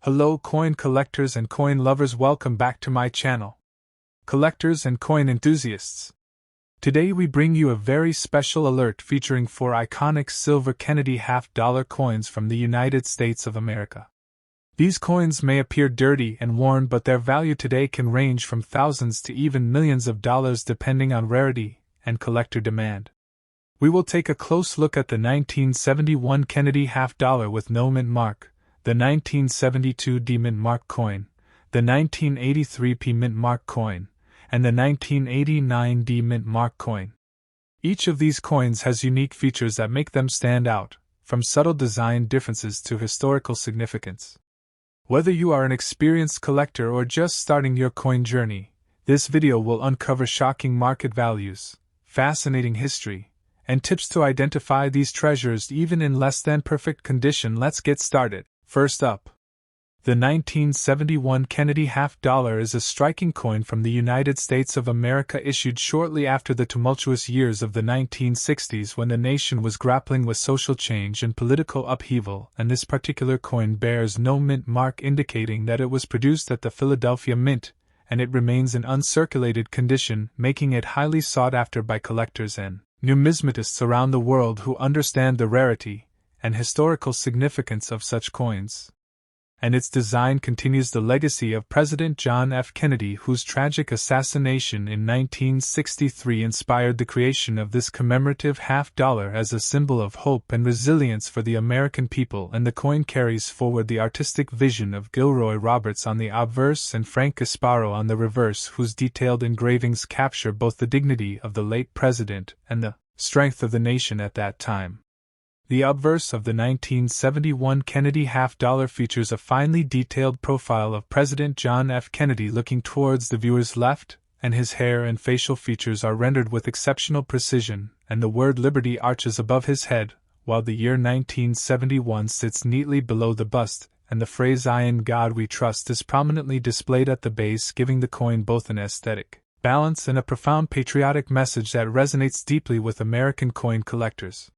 Hello coin collectors and coin lovers, welcome back to my channel. Collectors and coin enthusiasts. Today we bring you a very special alert featuring 4 iconic silver Kennedy half-dollar coins from the United States of America. These coins may appear dirty and worn, but their value today can range from thousands to even millions of dollars depending on rarity and collector demand. We will take a close look at the 1971 Kennedy half-dollar with no mint mark, the 1972 D mint mark coin, the 1983 P mint mark coin, and the 1989 D mint mark coin. Each of these coins has unique features that make them stand out, from subtle design differences to historical significance. Whether you are an experienced collector or just starting your coin journey, this video will uncover shocking market values, fascinating history, and tips to identify these treasures even in less than perfect condition. Let's get started. First up, the 1971 Kennedy half-dollar is a striking coin from the United States of America, issued shortly after the tumultuous years of the 1960s when the nation was grappling with social change and political upheaval, and this particular coin bears no mint mark, indicating that it was produced at the Philadelphia Mint, and it remains in uncirculated condition, making it highly sought after by collectors and numismatists around the world who understand the rarity and historical significance of such coins. And its design continues the legacy of President John F. Kennedy, whose tragic assassination in 1963 inspired the creation of this commemorative half-dollar as a symbol of hope and resilience for the American people. And the coin carries forward the artistic vision of Gilroy Roberts on the obverse and Frank Gasparo on the reverse, whose detailed engravings capture both the dignity of the late president and the strength of the nation at that time. The obverse of the 1971 Kennedy half-dollar features a finely detailed profile of President John F. Kennedy looking towards the viewer's left, and his hair and facial features are rendered with exceptional precision, and the word Liberty arches above his head, while the year 1971 sits neatly below the bust, and the phrase "I in God we trust" is prominently displayed at the base, giving the coin both an aesthetic balance and a profound patriotic message that resonates deeply with American coin collectors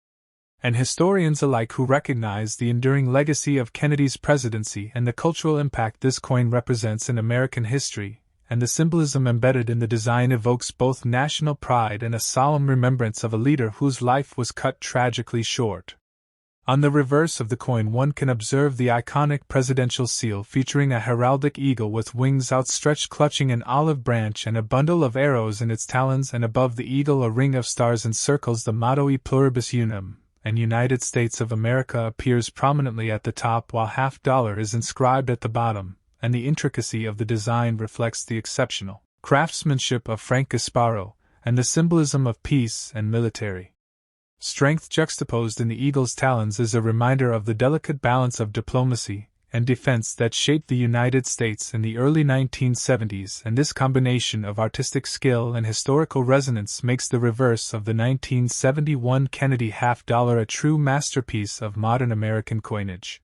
and historians alike who recognize the enduring legacy of Kennedy's presidency and the cultural impact this coin represents in American history, and the symbolism embedded in the design evokes both national pride and a solemn remembrance of a leader whose life was cut tragically short. On the reverse of the coin one can observe the iconic presidential seal featuring a heraldic eagle with wings outstretched clutching an olive branch and a bundle of arrows in its talons, and above the eagle a ring of stars encircles the motto E pluribus unum, and United States of America appears prominently at the top while half-dollar is inscribed at the bottom, and the intricacy of the design reflects the exceptional craftsmanship of Frank Gasparo and the symbolism of peace and military strength juxtaposed in the eagle's talons is a reminder of the delicate balance of diplomacy and defense that shaped the United States in the early 1970s, and this combination of artistic skill and historical resonance makes the reverse of the 1971 Kennedy half-dollar a true masterpiece of modern American coinage.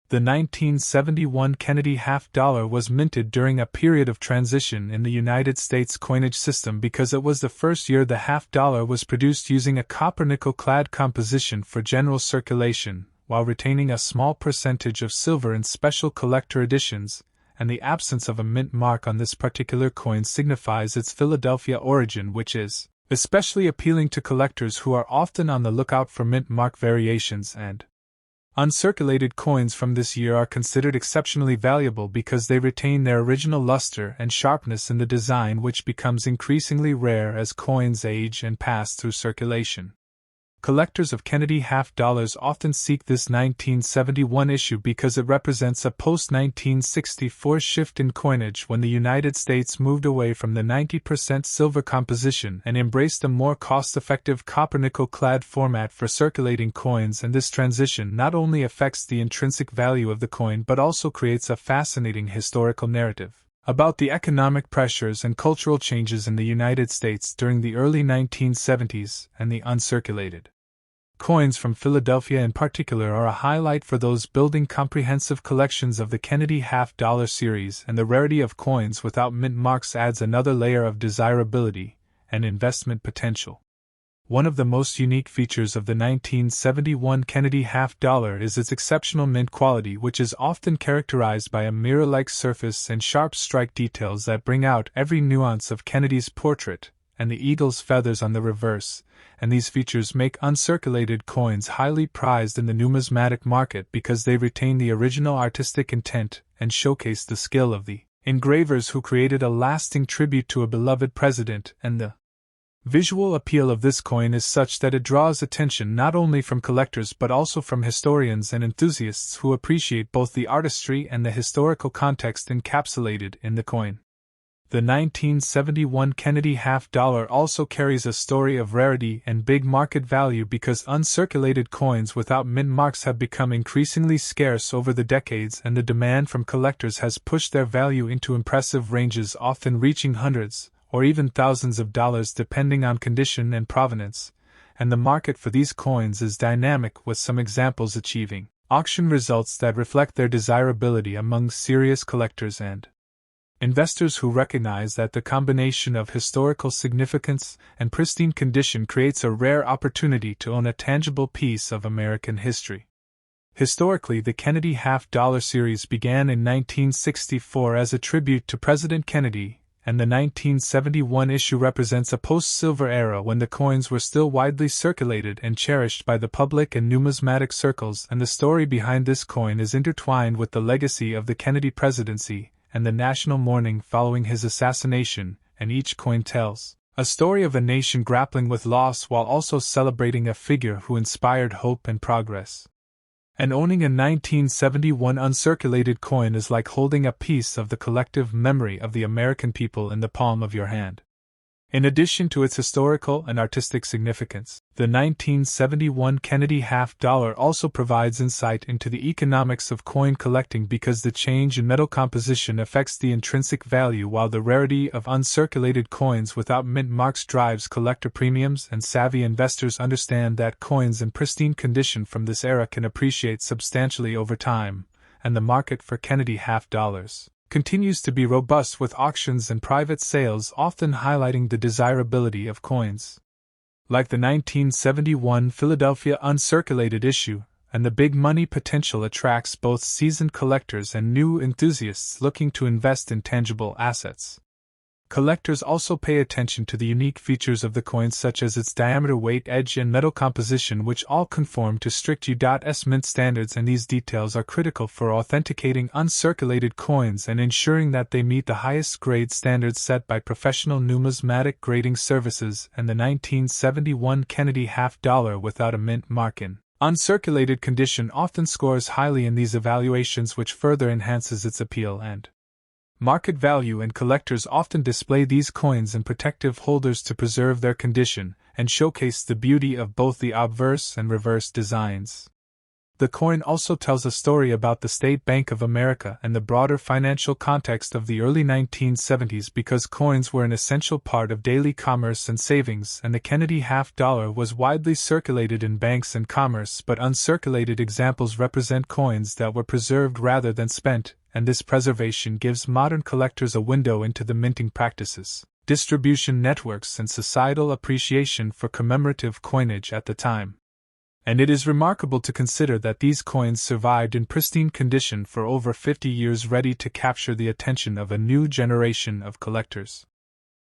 The 1971 Kennedy half-dollar was minted during a period of transition in the United States coinage system because it was the first year the half-dollar was produced using a copper-nickel-clad composition for general circulation, while retaining a small percentage of silver in special collector editions, and the absence of a mint mark on this particular coin signifies its Philadelphia origin, which is especially appealing to collectors who are often on the lookout for mint mark variations. And uncirculated coins from this year are considered exceptionally valuable because they retain their original luster and sharpness in the design, which becomes increasingly rare as coins age and pass through circulation. Collectors of Kennedy half-dollars often seek this 1971 issue because it represents a post-1964 shift in coinage when the United States moved away from the 90% silver composition and embraced a more cost-effective copper-nickel-clad format for circulating coins, and this transition not only affects the intrinsic value of the coin but also creates a fascinating historical narrative about the economic pressures and cultural changes in the United States during the early 1970s, and the uncirculated coins from Philadelphia in particular are a highlight for those building comprehensive collections of the Kennedy half-dollar series, and the rarity of coins without mint marks adds another layer of desirability and investment potential. One of the most unique features of the 1971 Kennedy half dollar is its exceptional mint quality, which is often characterized by a mirror-like surface and sharp strike details that bring out every nuance of Kennedy's portrait, and the eagle's feathers on the reverse, and these features make uncirculated coins highly prized in the numismatic market because they retain the original artistic intent and showcase the skill of the engravers who created a lasting tribute to a beloved president, and the visual appeal of this coin is such that it draws attention not only from collectors but also from historians and enthusiasts who appreciate both the artistry and the historical context encapsulated in the coin. The 1971 Kennedy half dollar also carries a story of rarity and big market value because uncirculated coins without mint marks have become increasingly scarce over the decades, and the demand from collectors has pushed their value into impressive ranges, often reaching hundreds or even thousands of dollars depending on condition and provenance, and the market for these coins is dynamic, with some examples achieving auction results that reflect their desirability among serious collectors and investors who recognize that the combination of historical significance and pristine condition creates a rare opportunity to own a tangible piece of American history. Historically, the Kennedy half dollar series began in 1964 as a tribute to President Kennedy, and the 1971 issue represents a post-silver era when the coins were still widely circulated and cherished by the public and numismatic circles, and the story behind this coin is intertwined with the legacy of the Kennedy presidency and the national mourning following his assassination, and each coin tells a story of a nation grappling with loss while also celebrating a figure who inspired hope and progress. And owning a 1971 uncirculated coin is like holding a piece of the collective memory of the American people in the palm of your hand. In addition to its historical and artistic significance, the 1971 Kennedy half dollar also provides insight into the economics of coin collecting because the change in metal composition affects the intrinsic value, while the rarity of uncirculated coins without mint marks drives collector premiums, and savvy investors understand that coins in pristine condition from this era can appreciate substantially over time, and the market for Kennedy half dollars continues to be robust, with auctions and private sales often highlighting the desirability of coins like the 1971 Philadelphia uncirculated issue, and the big money potential attracts both seasoned collectors and new enthusiasts looking to invest in tangible assets. Collectors also pay attention to the unique features of the coin, such as its diameter, weight, edge, and metal composition, which all conform to strict U.S. Mint standards, and these details are critical for authenticating uncirculated coins and ensuring that they meet the highest grade standards set by professional numismatic grading services. And the 1971 Kennedy half dollar without a mint mark in uncirculated condition often scores highly in these evaluations, which further enhances its appeal and market value, and collectors often display these coins in protective holders to preserve their condition and showcase the beauty of both the obverse and reverse designs. The coin also tells a story about the State Bank of America and the broader financial context of the early 1970s because coins were an essential part of daily commerce and savings, and the Kennedy half dollar was widely circulated in banks and commerce, but uncirculated examples represent coins that were preserved rather than spent, and this preservation gives modern collectors a window into the minting practices, distribution networks, and societal appreciation for commemorative coinage at the time. And it is remarkable to consider that these coins survived in pristine condition for over 50 years, ready to capture the attention of a new generation of collectors.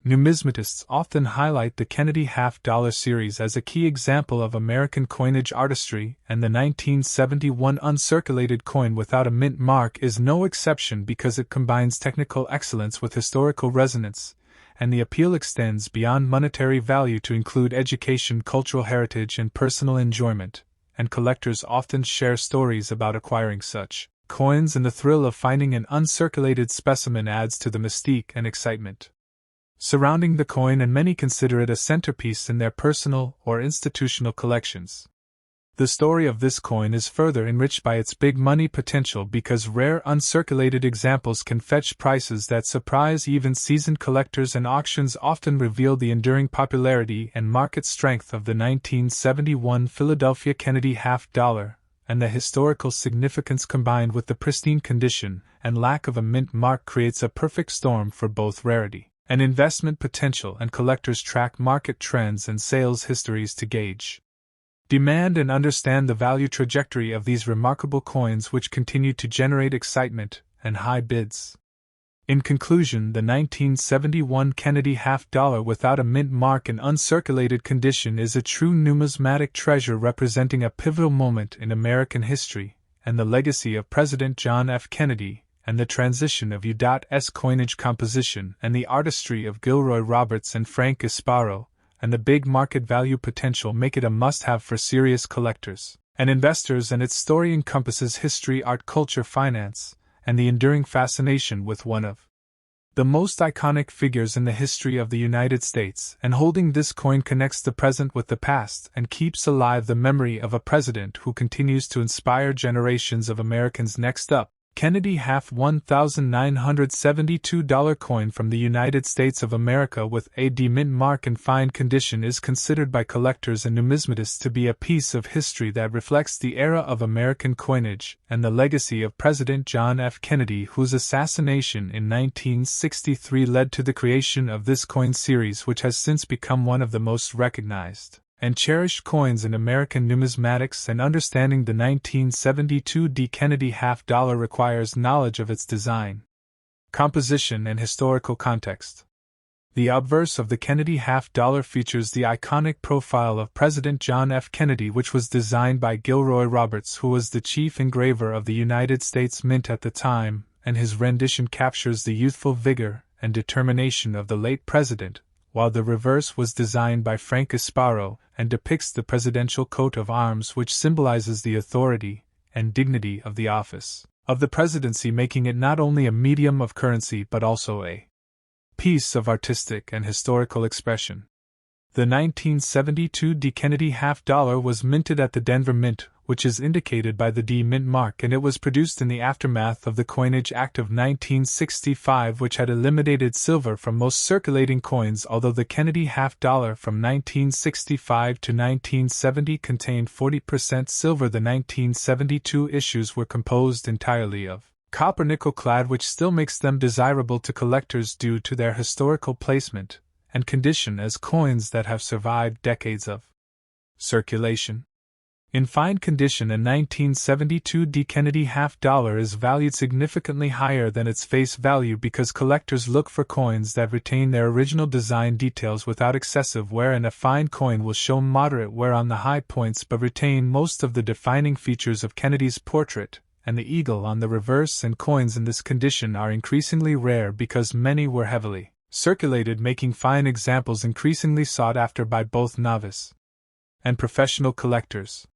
Numismatists often highlight the Kennedy half dollar series as a key example of American coinage artistry, and the 1971 uncirculated coin without a mint mark is no exception because it combines technical excellence with historical resonance, and the appeal extends beyond monetary value to include education, cultural heritage, and personal enjoyment, and collectors often share stories about acquiring such coins, and the thrill of finding an uncirculated specimen adds to the mystique and excitement surrounding the coin, and many consider it a centerpiece in their personal or institutional collections. The story of this coin is further enriched by its big money potential because rare uncirculated examples can fetch prices that surprise even seasoned collectors, and auctions often reveal the enduring popularity and market strength of the 1971 Philadelphia Kennedy half dollar, and the historical significance combined with the pristine condition and lack of a mint mark creates a perfect storm for both rarity An investment potential, and collectors track market trends and sales histories to gauge demand and understand the value trajectory of these remarkable coins, which continue to generate excitement and high bids. In conclusion, the 1971 Kennedy half-dollar without a mint mark in uncirculated condition is a true numismatic treasure representing a pivotal moment in American history and the legacy of President John F. Kennedy, and the transition of U.S. coinage composition and the artistry of Gilroy Roberts and Frank Isparo, and the big market value potential make it a must-have for serious collectors and investors, and its story encompasses history, art, culture, finance, and the enduring fascination with one of the most iconic figures in the history of the United States, and holding this coin connects the present with the past and keeps alive the memory of a president who continues to inspire generations of Americans. Next up, Kennedy half $1,972 coin from the United States of America with a D mint mark in fine condition is considered by collectors and numismatists to be a piece of history that reflects the era of American coinage and the legacy of President John F. Kennedy, whose assassination in 1963 led to the creation of this coin series, which has since become one of the most recognized and cherished coins in American numismatics. And understanding the 1972 D Kennedy half-dollar requires knowledge of its design, composition, and historical context. The obverse of the Kennedy half-dollar features the iconic profile of President John F. Kennedy, which was designed by Gilroy Roberts, who was the chief engraver of the United States Mint at the time, and his rendition captures the youthful vigor and determination of the late president, while the reverse was designed by Frank Isparo and depicts the presidential coat of arms, which symbolizes the authority and dignity of the office of the presidency, making it not only a medium of currency but also a piece of artistic and historical expression. The 1972 D Kennedy half-dollar was minted at the Denver Mint, which is indicated by the D mint mark, and it was produced in the aftermath of the Coinage Act of 1965, which had eliminated silver from most circulating coins. Although the Kennedy half-dollar from 1965 to 1970 contained 40% silver, the 1972 issues were composed entirely of copper nickel clad, which still makes them desirable to collectors due to their historical placement and condition as coins that have survived decades of circulation. In fine condition, a 1972 D Kennedy half-dollar is valued significantly higher than its face value because collectors look for coins that retain their original design details without excessive wear, and a fine coin will show moderate wear on the high points but retain most of the defining features of Kennedy's portrait and the eagle on the reverse, and coins in this condition are increasingly rare because many were heavily circulated, making fine examples increasingly sought after by both novice and professional collectors.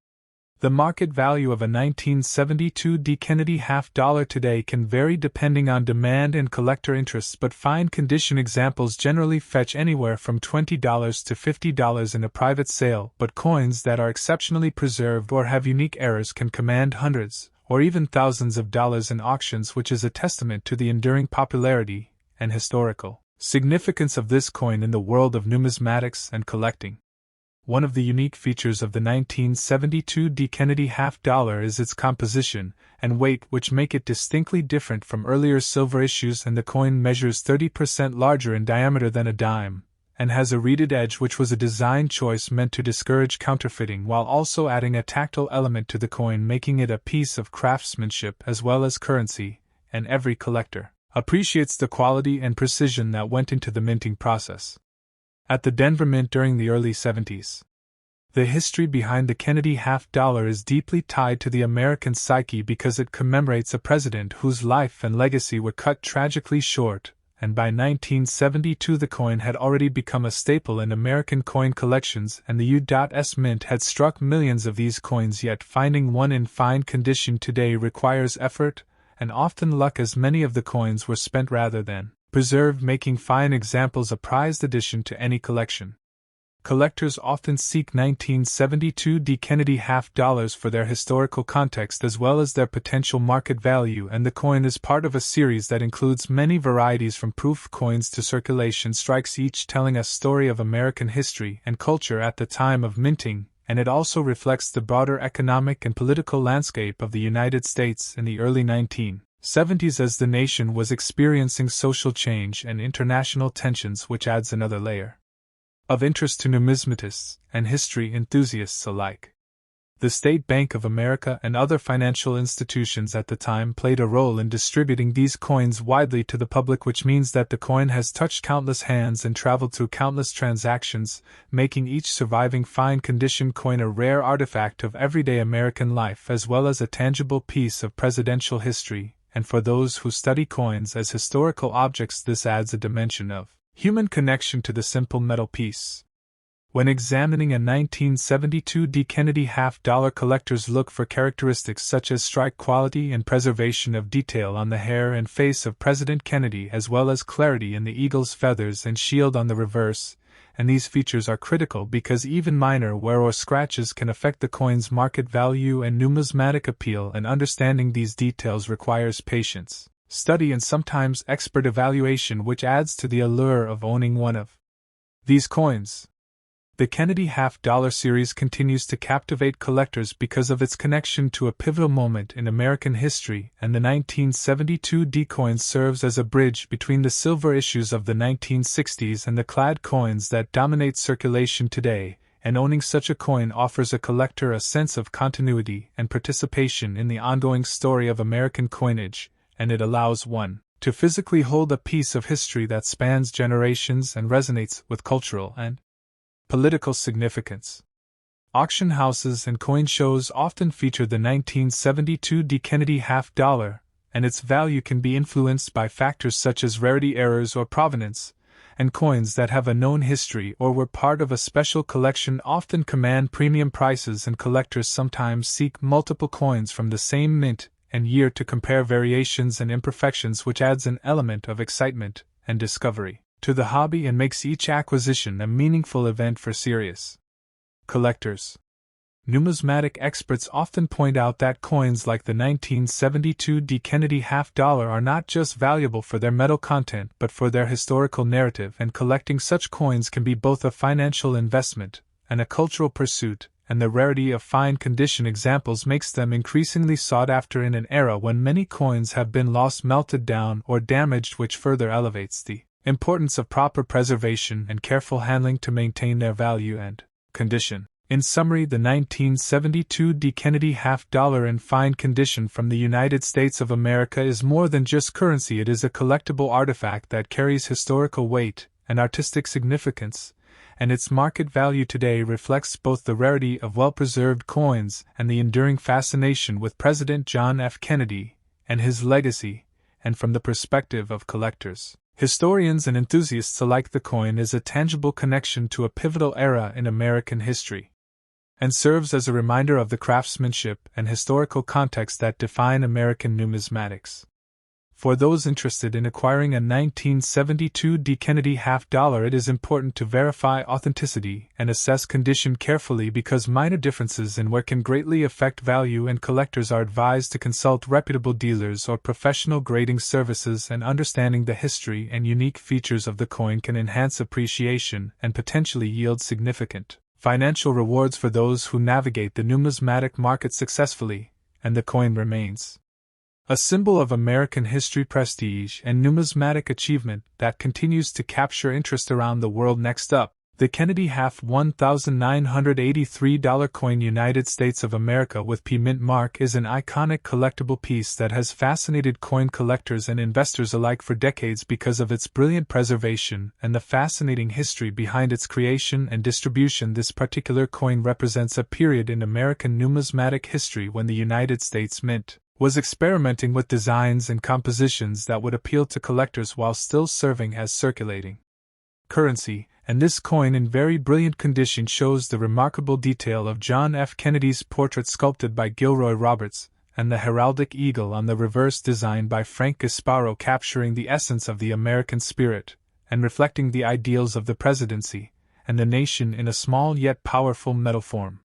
The market value of a 1972 D Kennedy half-dollar today can vary depending on demand and collector interests, but fine condition examples generally fetch anywhere from $20 to $50 in a private sale, but coins that are exceptionally preserved or have unique errors can command hundreds or even thousands of dollars in auctions, which is a testament to the enduring popularity and historical significance of this coin in the world of numismatics and collecting. One of the unique features of the 1972 D Kennedy half-dollar is its composition and weight, which make it distinctly different from earlier silver issues, and the coin measures 30% larger in diameter than a dime, and has a reeded edge, which was a design choice meant to discourage counterfeiting while also adding a tactile element to the coin, making it a piece of craftsmanship as well as currency, and every collector appreciates the quality and precision that went into the minting process. At the Denver Mint during the early 70s. The history behind the Kennedy half-dollar is deeply tied to the American psyche because it commemorates a president whose life and legacy were cut tragically short, and by 1972 the coin had already become a staple in American coin collections, and the U.S. Mint had struck millions of these coins, yet finding one in fine condition today requires effort and often luck, as many of the coins were spent rather than preserved, making fine examples a prized addition to any collection. Collectors often seek 1972 D Kennedy half-dollars for their historical context as well as their potential market value, and the coin is part of a series that includes many varieties from proof coins to circulation strikes, each telling a story of American history and culture at the time of minting, and it also reflects the broader economic and political landscape of the United States in the early 19th '70s as the nation was experiencing social change and international tensions, which adds another layer of interest to numismatists and history enthusiasts alike. The State Bank of America and other financial institutions at the time played a role in distributing these coins widely to the public, which means that the coin has touched countless hands and traveled through countless transactions, making each surviving fine-condition coin a rare artifact of everyday American life as well as a tangible piece of presidential history, and for those who study coins as historical objects, this adds a dimension of human connection to the simple metal piece. When examining a 1972 D. Kennedy half-dollar, collectors look for characteristics such as strike quality and preservation of detail on the hair and face of President Kennedy, as well as clarity in the eagle's feathers and shield on the reverse, and these features are critical because even minor wear or scratches can affect the coin's market value and numismatic appeal, and understanding these details requires patience, study, and sometimes expert evaluation, which adds to the allure of owning one of these coins. The Kennedy half-dollar series continues to captivate collectors because of its connection to a pivotal moment in American history, and the 1972 D coin serves as a bridge between the silver issues of the 1960s and the clad coins that dominate circulation today, and owning such a coin offers a collector a sense of continuity and participation in the ongoing story of American coinage, and it allows one to physically hold a piece of history that spans generations and resonates with cultural and political significance. Auction houses and coin shows often feature the 1972 D. Kennedy half-dollar, and its value can be influenced by factors such as rarity, errors, or provenance, and coins that have a known history or were part of a special collection often command premium prices, and collectors sometimes seek multiple coins from the same mint and year to compare variations and imperfections, which adds an element of excitement and discovery to the hobby and makes each acquisition a meaningful event for serious collectors. Numismatic experts often point out that coins like the 1972 D. Kennedy half-dollar are not just valuable for their metal content but for their historical narrative, and collecting such coins can be both a financial investment and a cultural pursuit, and the rarity of fine condition examples makes them increasingly sought after in an era when many coins have been lost, melted down, or damaged, which further elevates the importance of proper preservation and careful handling to maintain their value and condition. In summary, the 1972 D. Kennedy half-dollar in fine condition from the United States of America is more than just currency. It is a collectible artifact that carries historical weight and artistic significance, and its market value today reflects both the rarity of well-preserved coins and the enduring fascination with President John F. Kennedy and his legacy. And from the perspective of collectors, historians, and enthusiasts alike, the coin is a tangible connection to a pivotal era in American history, and serves as a reminder of the craftsmanship and historical context that define American numismatics. For those interested in acquiring a 1972 D. Kennedy half-dollar, it is important to verify authenticity and assess condition carefully because minor differences in wear can greatly affect value, and collectors are advised to consult reputable dealers or professional grading services, and understanding the history and unique features of the coin can enhance appreciation and potentially yield significant financial rewards for those who navigate the numismatic market successfully, and the coin remains a symbol of American history, prestige, and numismatic achievement that continues to capture interest around the world. Next up, the Kennedy half $1,983 coin, United States of America with P mint mark, is an iconic collectible piece that has fascinated coin collectors and investors alike for decades because of its brilliant preservation and the fascinating history behind its creation and distribution. This particular coin represents a period in American numismatic history when the United States Mint was experimenting with designs and compositions that would appeal to collectors while still serving as circulating currency, and this coin in very brilliant condition shows the remarkable detail of John F. Kennedy's portrait sculpted by Gilroy Roberts, and the heraldic eagle on the reverse designed by Frank Gasparo, capturing the essence of the American spirit and reflecting the ideals of the presidency and the nation in a small yet powerful metal form.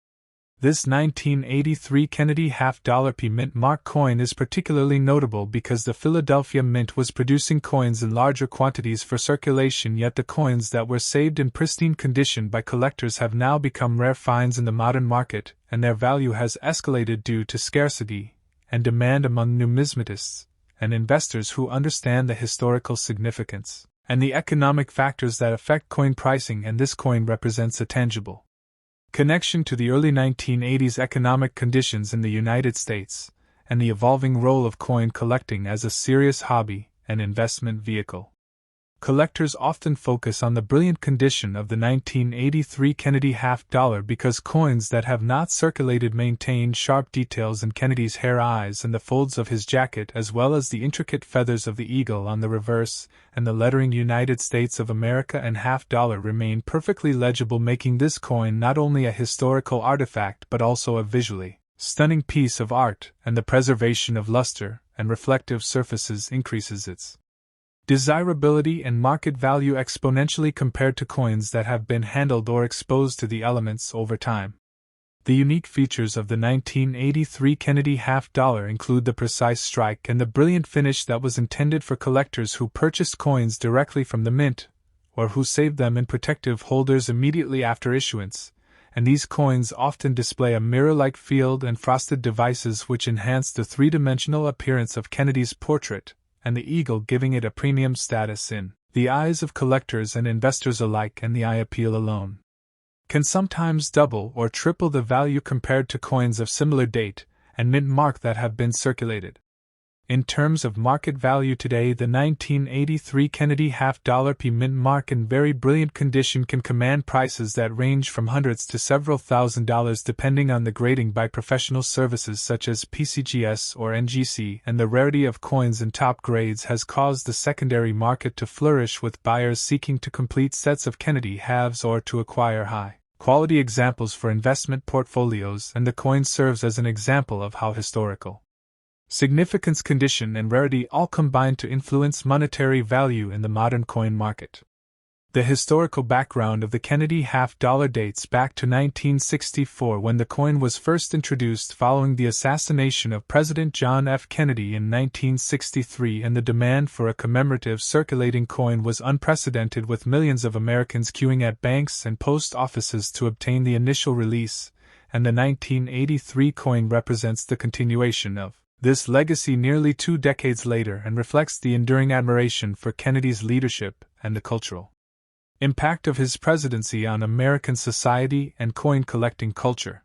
This 1983 Kennedy half-dollar P mint mark coin is particularly notable because the Philadelphia Mint was producing coins in larger quantities for circulation, yet the coins that were saved in pristine condition by collectors have now become rare finds in the modern market, and their value has escalated due to scarcity and demand among numismatists, and investors who understand the historical significance and the economic factors that affect coin pricing, and this coin represents a tangible connection to the early 1980s economic conditions in the United States and the evolving role of coin collecting as a serious hobby and investment vehicle. Collectors often focus on the brilliant condition of the 1983 Kennedy half-dollar because coins that have not circulated maintain sharp details in Kennedy's hair, eyes, and the folds of his jacket, as well as the intricate feathers of the eagle on the reverse, and the lettering United States of America and half-dollar remain perfectly legible, making this coin not only a historical artifact but also a visually stunning piece of art, and the preservation of luster and reflective surfaces increases its desirability and market value exponentially compared to coins that have been handled or exposed to the elements over time. The unique features of the 1983 Kennedy half-dollar include the precise strike and the brilliant finish that was intended for collectors who purchased coins directly from the mint, or who saved them in protective holders immediately after issuance, and these coins often display a mirror-like field and frosted devices which enhance the three-dimensional appearance of Kennedy's portrait, and the eagle giving it a premium status in the eyes of collectors and investors alike, and the eye appeal alone can sometimes double or triple the value compared to coins of similar date and mint mark that have been circulated. In terms of market value today, the 1983 Kennedy half-dollar P mint mark in very brilliant condition can command prices that range from hundreds to several $1,000s depending on the grading by professional services such as PCGS or NGC, and the rarity of coins in top grades has caused the secondary market to flourish, with buyers seeking to complete sets of Kennedy halves or to acquire high-quality examples for investment portfolios, and the coin serves as an example of how historical significance, condition, and rarity all combine to influence monetary value in the modern coin market. The historical background of the Kennedy half-dollar dates back to 1964, when the coin was first introduced following the assassination of President John F. Kennedy in 1963, and the demand for a commemorative circulating coin was unprecedented, with millions of Americans queuing at banks and post offices to obtain the initial release, and the 1983 coin represents the continuation of this legacy nearly 2 decades later and reflects the enduring admiration for Kennedy's leadership and the cultural impact of his presidency on American society and coin collecting culture.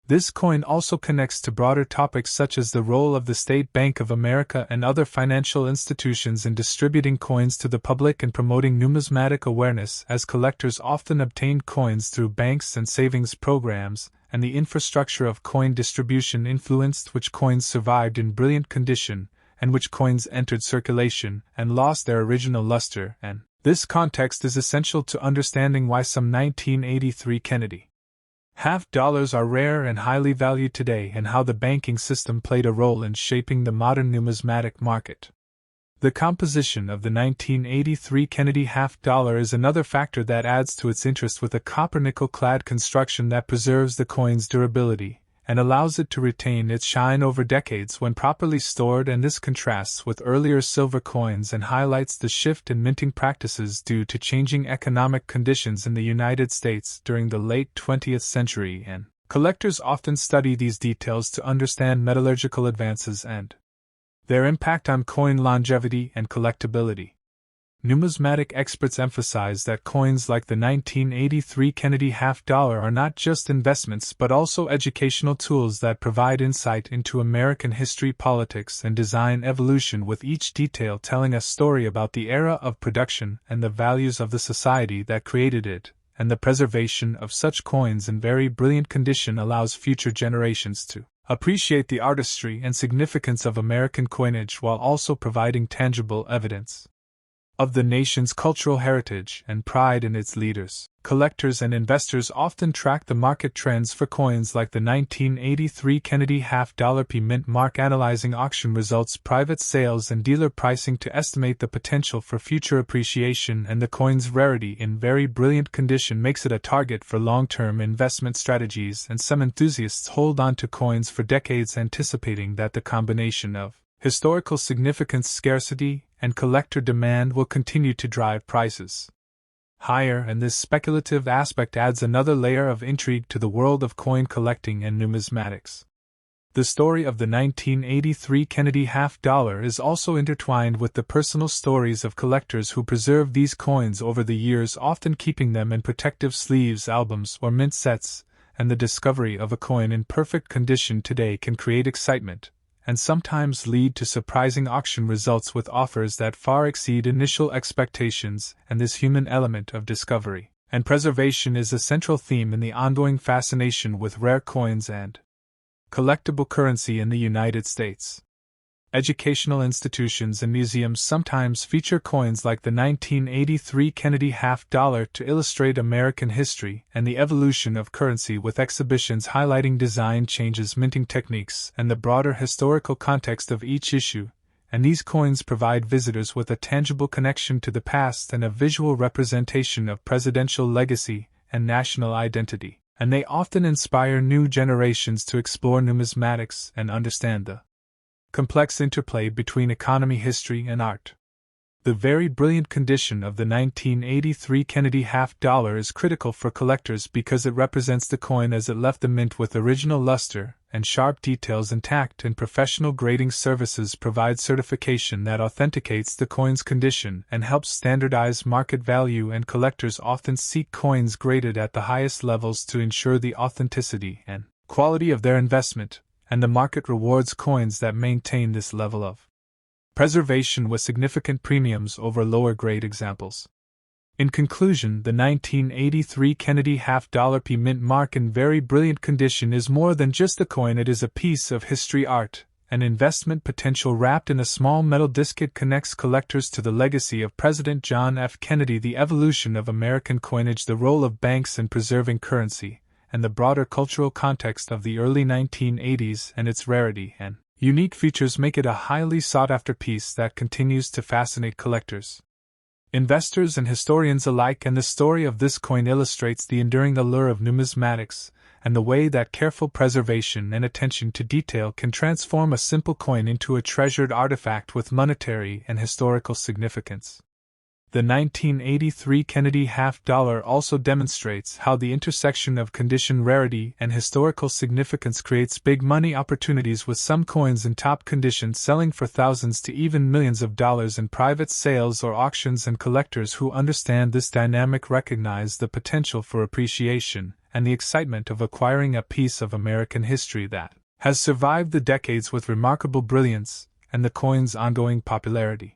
This coin also connects to broader topics such as the role of the State Bank of America and other financial institutions in distributing coins to the public and promoting numismatic awareness, as collectors often obtained coins through banks and savings programs, and the infrastructure of coin distribution influenced which coins survived in brilliant condition, and which coins entered circulation and lost their original luster, and this context is essential to understanding why some 1983 Kennedy half-dollars are rare and highly valued today, and how the banking system played a role in shaping the modern numismatic market. The composition of the 1983 Kennedy half-dollar is another factor that adds to its interest, with a copper-nickel-clad construction that preserves the coin's durability and allows it to retain its shine over decades when properly stored, and this contrasts with earlier silver coins and highlights the shift in minting practices due to changing economic conditions in the United States during the late 20th century, and collectors often study these details to understand metallurgical advances and their impact on coin longevity and collectability. Numismatic experts emphasize that coins like the 1983 Kennedy half-dollar are not just investments but also educational tools that provide insight into American history, politics, and design evolution, with each detail telling a story about the era of production and the values of the society that created it, and the preservation of such coins in very brilliant condition allows future generations to appreciate the artistry and significance of American coinage while also providing tangible evidence of the nation's cultural heritage and pride in its leaders. Collectors and investors often track the market trends for coins like the 1983 Kennedy half-dollar P mint mark, analyzing auction results, private sales, and dealer pricing to estimate the potential for future appreciation, and the coin's rarity in very brilliant condition makes it a target for long-term investment strategies, and some enthusiasts hold on to coins for decades, anticipating that the combination of historical significance, scarcity, and collector demand will continue to drive prices higher, and this speculative aspect adds another layer of intrigue to the world of coin collecting and numismatics. The story of the 1983 Kennedy half-dollar is also intertwined with the personal stories of collectors who preserved these coins over the years, often keeping them in protective sleeves, albums, or mint sets, and the discovery of a coin in perfect condition today can create excitement, and sometimes lead to surprising auction results with offers that far exceed initial expectations, and this human element of discovery and preservation is a central theme in the ongoing fascination with rare coins and collectible currency in the United States. Educational institutions and museums sometimes feature coins like the 1983 Kennedy half-dollar to illustrate American history and the evolution of currency, with exhibitions highlighting design changes, minting techniques, and the broader historical context of each issue, and these coins provide visitors with a tangible connection to the past and a visual representation of presidential legacy and national identity, and they often inspire new generations to explore numismatics and understand the complex interplay between economy, history, and art. The very brilliant condition of the 1983 Kennedy half-dollar is critical for collectors because it represents the coin as it left the mint, with original luster and sharp details intact, and professional grading services provide certification that authenticates the coin's condition and helps standardize market value, and collectors often seek coins graded at the highest levels to ensure the authenticity and quality of their investment, and the market rewards coins that maintain this level of preservation with significant premiums over lower-grade examples. In conclusion, the 1983 Kennedy half-dollar P mint mark in very brilliant condition is more than just a coin. It is a piece of history, art, and investment potential wrapped in a small metal disc. It connects collectors to the legacy of President John F. Kennedy, the evolution of American coinage, the role of banks in preserving currency, and the broader cultural context of the early 1980s, and its rarity and unique features make it a highly sought-after piece that continues to fascinate collectors, investors, and historians alike. And the story of this coin illustrates the enduring allure of numismatics and the way that careful preservation and attention to detail can transform a simple coin into a treasured artifact with monetary and historical significance. The 1983 Kennedy half-dollar also demonstrates how the intersection of condition, rarity, and historical significance creates big money opportunities, with some coins in top condition selling for thousands to even millions of dollars in private sales or auctions, and collectors who understand this dynamic recognize the potential for appreciation and the excitement of acquiring a piece of American history that has survived the decades with remarkable brilliance, and the coin's ongoing popularity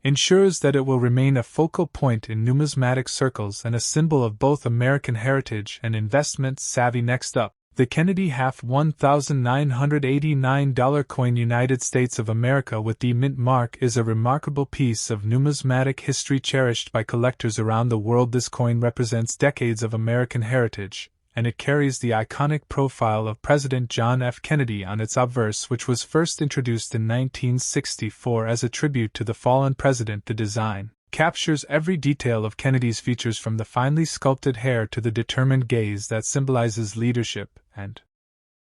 ensures that it will remain a focal point in numismatic circles and a symbol of both American heritage and investment savvy. Next up, the Kennedy half $1,989 coin, United States of America with the mint mark, is a remarkable piece of numismatic history cherished by collectors around the world. This coin represents decades of American heritage, and it carries the iconic profile of President John F. Kennedy on its obverse, which was first introduced in 1964 as a tribute to the fallen president. The design captures every detail of Kennedy's features, from the finely sculpted hair to the determined gaze that symbolizes leadership and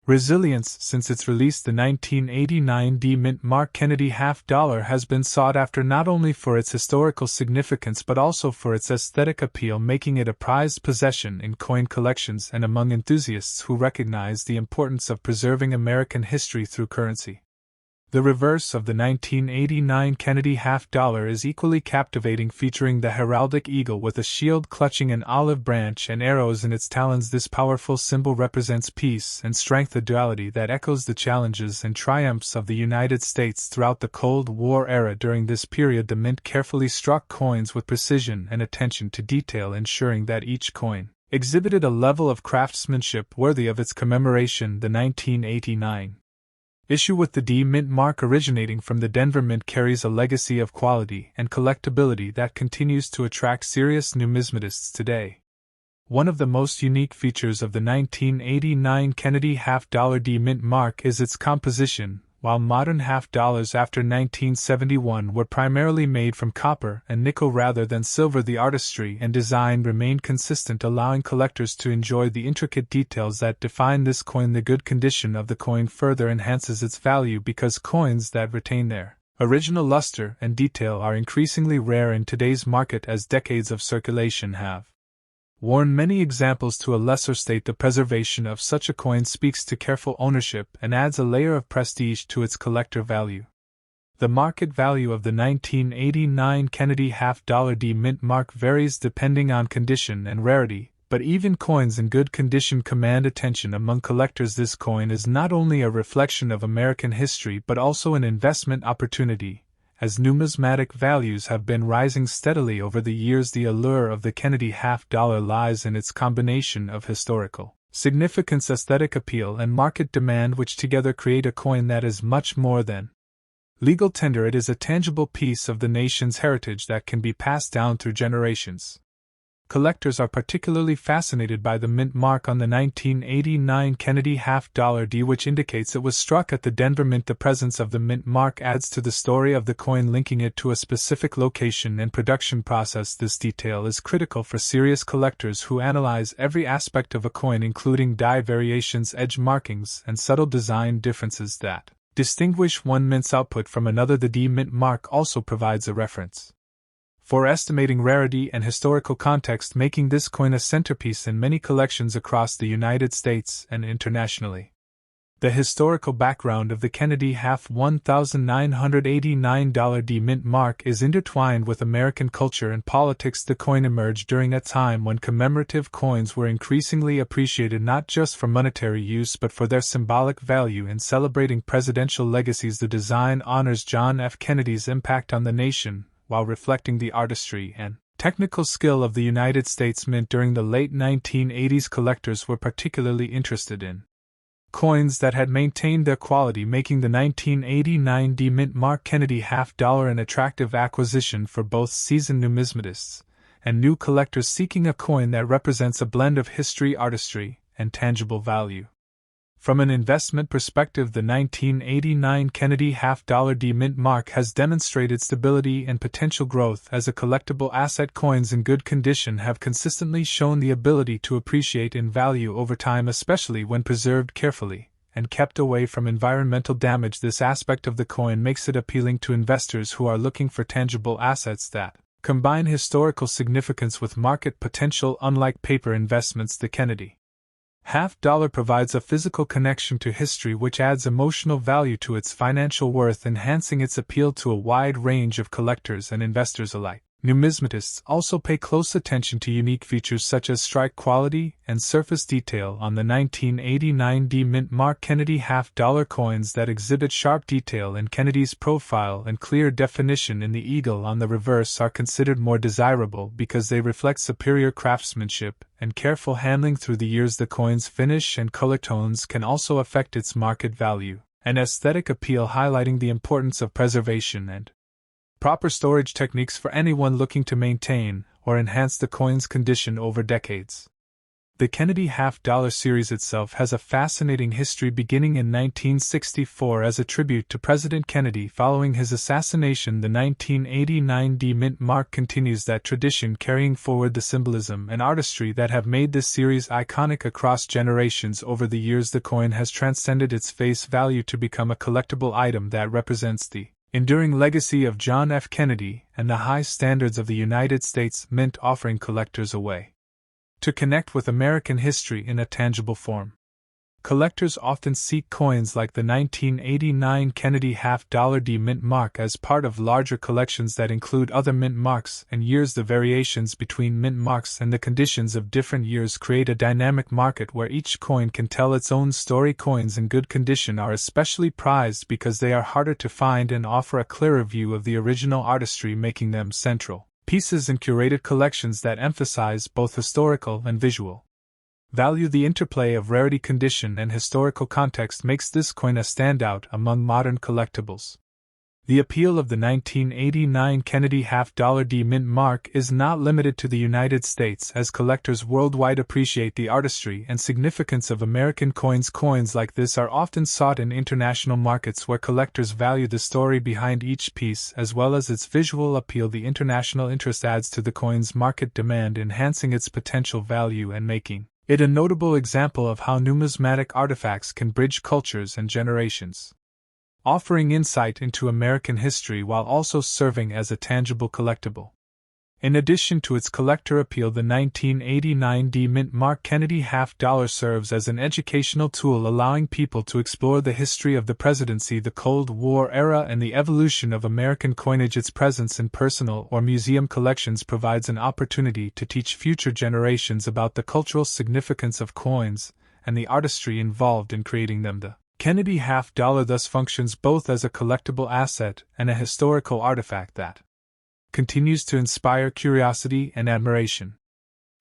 resilience. Since its release, the 1989 D mint mark Kennedy half-dollar has been sought after not only for its historical significance but also for its aesthetic appeal, making it a prized possession in coin collections and among enthusiasts who recognize the importance of preserving American history through currency. The reverse of the 1989 Kennedy half-dollar is equally captivating, featuring the heraldic eagle with a shield clutching an olive branch and arrows in its talons. This powerful symbol represents peace and strength, a duality that echoes the challenges and triumphs of the United States throughout the Cold War era. During this period, the mint carefully struck coins with precision and attention to detail, ensuring that each coin exhibited a level of craftsmanship worthy of its commemoration. The 1989 issue with the D mint mark, originating from the Denver Mint, carries a legacy of quality and collectability that continues to attract serious numismatists today. One of the most unique features of the 1989 Kennedy half-dollar D mint mark is its composition. While modern half-dollars after 1971 were primarily made from copper and nickel rather than silver, the artistry and design remained consistent, allowing collectors to enjoy the intricate details that define this coin. The good condition of the coin further enhances its value because coins that retain their original luster and detail are increasingly rare in today's market, as decades of circulation have Warn many examples to a lesser state. The preservation of such a coin speaks to careful ownership and adds a layer of prestige to its collector value. The market value of the 1989 Kennedy half-dollar D mint mark varies depending on condition and rarity, but even coins in good condition command attention among collectors. This coin is not only a reflection of American history but also an investment opportunity. As numismatic values have been rising steadily over the years, the allure of the Kennedy half-dollar lies in its combination of historical significance, aesthetic appeal, and market demand, which together create a coin that is much more than legal tender. It is a tangible piece of the nation's heritage that can be passed down through generations. Collectors are particularly fascinated by the mint mark on the 1989 Kennedy half-dollar D, which indicates it was struck at the Denver Mint. The presence of the mint mark adds to the story of the coin, linking it to a specific location and production process. This detail is critical for serious collectors who analyze every aspect of a coin, including die variations, edge markings, and subtle design differences that distinguish one mint's output from another. The D mint mark also provides a reference for estimating rarity and historical context, making this coin a centerpiece in many collections across the United States and internationally. The historical background of the Kennedy $1989 D mint mark is intertwined with American culture and politics. The coin emerged during a time when commemorative coins were increasingly appreciated not just for monetary use but for their symbolic value in celebrating presidential legacies. The design honors John F. Kennedy's impact on the nation, while reflecting the artistry and technical skill of the United States Mint. During the late 1980s, collectors were particularly interested in coins that had maintained their quality, making the 1989 D mint mark Kennedy half-dollar an attractive acquisition for both seasoned numismatists and new collectors seeking a coin that represents a blend of history, artistry, and tangible value. From an investment perspective, the 1989 Kennedy half-dollar D mint mark has demonstrated stability and potential growth as a collectible asset. Coins in good condition have consistently shown the ability to appreciate in value over time, especially when preserved carefully and kept away from environmental damage. This aspect of the coin makes it appealing to investors who are looking for tangible assets that combine historical significance with market potential. Unlike paper investments, the Kennedy half-dollar provides a physical connection to history, which adds emotional value to its financial worth, enhancing its appeal to a wide range of collectors and investors alike. Numismatists also pay close attention to unique features such as strike quality and surface detail on the 1989 D mint mark Kennedy half-dollar. Coins that exhibit sharp detail in Kennedy's profile and clear definition in the eagle on the reverse are considered more desirable because they reflect superior craftsmanship and careful handling through the years. The coin's finish and color tones can also affect its market value and aesthetic appeal, highlighting the importance of preservation and proper storage techniques for anyone looking to maintain or enhance the coin's condition over decades. The Kennedy half-dollar series itself has a fascinating history, beginning in 1964 as a tribute to President Kennedy following his assassination. The 1989 D mint mark continues that tradition, carrying forward the symbolism and artistry that have made this series iconic across generations. Over the years, the coin has transcended its face value to become a collectible item that represents the enduring legacy of John F. Kennedy and the high standards of the United States Mint, offering collectors a way to connect with American history in a tangible form. Collectors often seek coins like the 1989 Kennedy half-dollar D mint mark as part of larger collections that include other mint marks and years. The variations between mint marks and the conditions of different years create a dynamic market where each coin can tell its own story. Coins in good condition are especially prized because they are harder to find and offer a clearer view of the original artistry, making them central pieces in curated collections that emphasize both historical and visual value. The interplay of rarity, condition, and historical context makes this coin a standout among modern collectibles. The appeal of the 1989 Kennedy half-dollar D mint mark is not limited to the United States, as collectors worldwide appreciate the artistry and significance of American coins. Coins like this are often sought in international markets where collectors value the story behind each piece as well as its visual appeal. The international interest adds to the coin's market demand, enhancing its potential value and making it a notable example of how numismatic artifacts can bridge cultures and generations, offering insight into American history while also serving as a tangible collectible. In addition to its collector appeal, the 1989 D Mint Mark Kennedy $50 serves as an educational tool, allowing people to explore the history of the presidency, the Cold War era, and the evolution of American coinage. Its presence in personal or museum collections provides an opportunity to teach future generations about the cultural significance of coins and the artistry involved in creating them. The Kennedy $50 thus functions both as a collectible asset and a historical artifact that continues to inspire curiosity and admiration.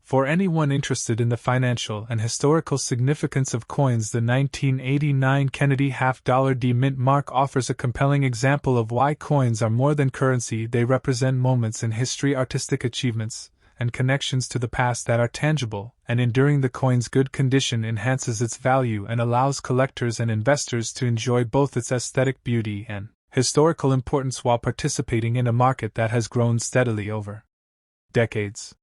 For anyone interested in the financial and historical significance of coins, the 1989 Kennedy $50 D Mint Mark offers a compelling example of why coins are more than currency. They represent moments in history, artistic achievements, and connections to the past that are tangible and enduring. The coin's good condition enhances its value and allows collectors and investors to enjoy both its aesthetic beauty and historical importance while participating in a market that has grown steadily over decades.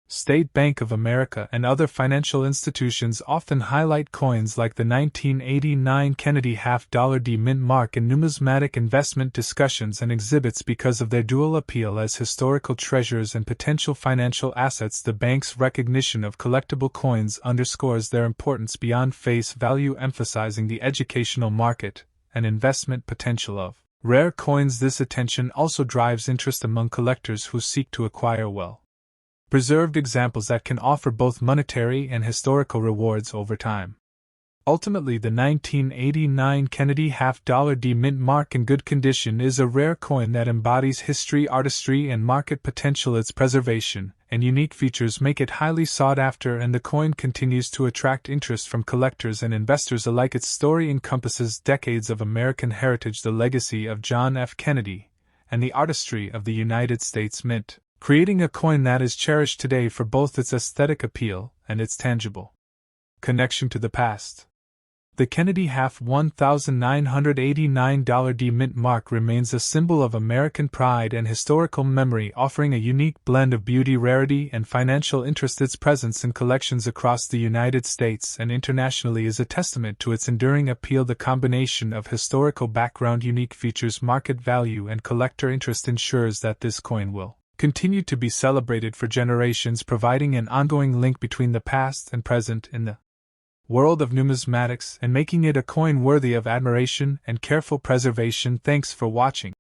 State Bank of America and other financial institutions often highlight coins like the 1989 Kennedy $50 D Mint Mark in numismatic investment discussions and exhibits because of their dual appeal as historical treasures and potential financial assets. The bank's recognition of collectible coins underscores their importance beyond face value, emphasizing the educational market and investment potential of rare coins. This attention also drives interest among collectors who seek to acquire preserved examples that can offer both monetary and historical rewards over time. Ultimately, the 1989 Kennedy $50 D Mint Mark in good condition is a rare coin that embodies history, artistry, and market potential. Its preservation and unique features make it highly sought after, and the coin continues to attract interest from collectors and investors alike. Its story encompasses decades of American heritage, the legacy of John F. Kennedy, and the artistry of the United States Mint, creating a coin that is cherished today for both its aesthetic appeal and its tangible connection to the past. The Kennedy $1989 D Mint Mark remains a symbol of American pride and historical memory, offering a unique blend of beauty, rarity, and financial interest. Its presence in collections across the United States and internationally is a testament to its enduring appeal. The combination of historical background, unique features, market value, and collector interest ensures that this coin will continue to be celebrated for generations, providing an ongoing link between the past and present in the world of numismatics and making it a coin worthy of admiration and careful preservation. Thanks for watching.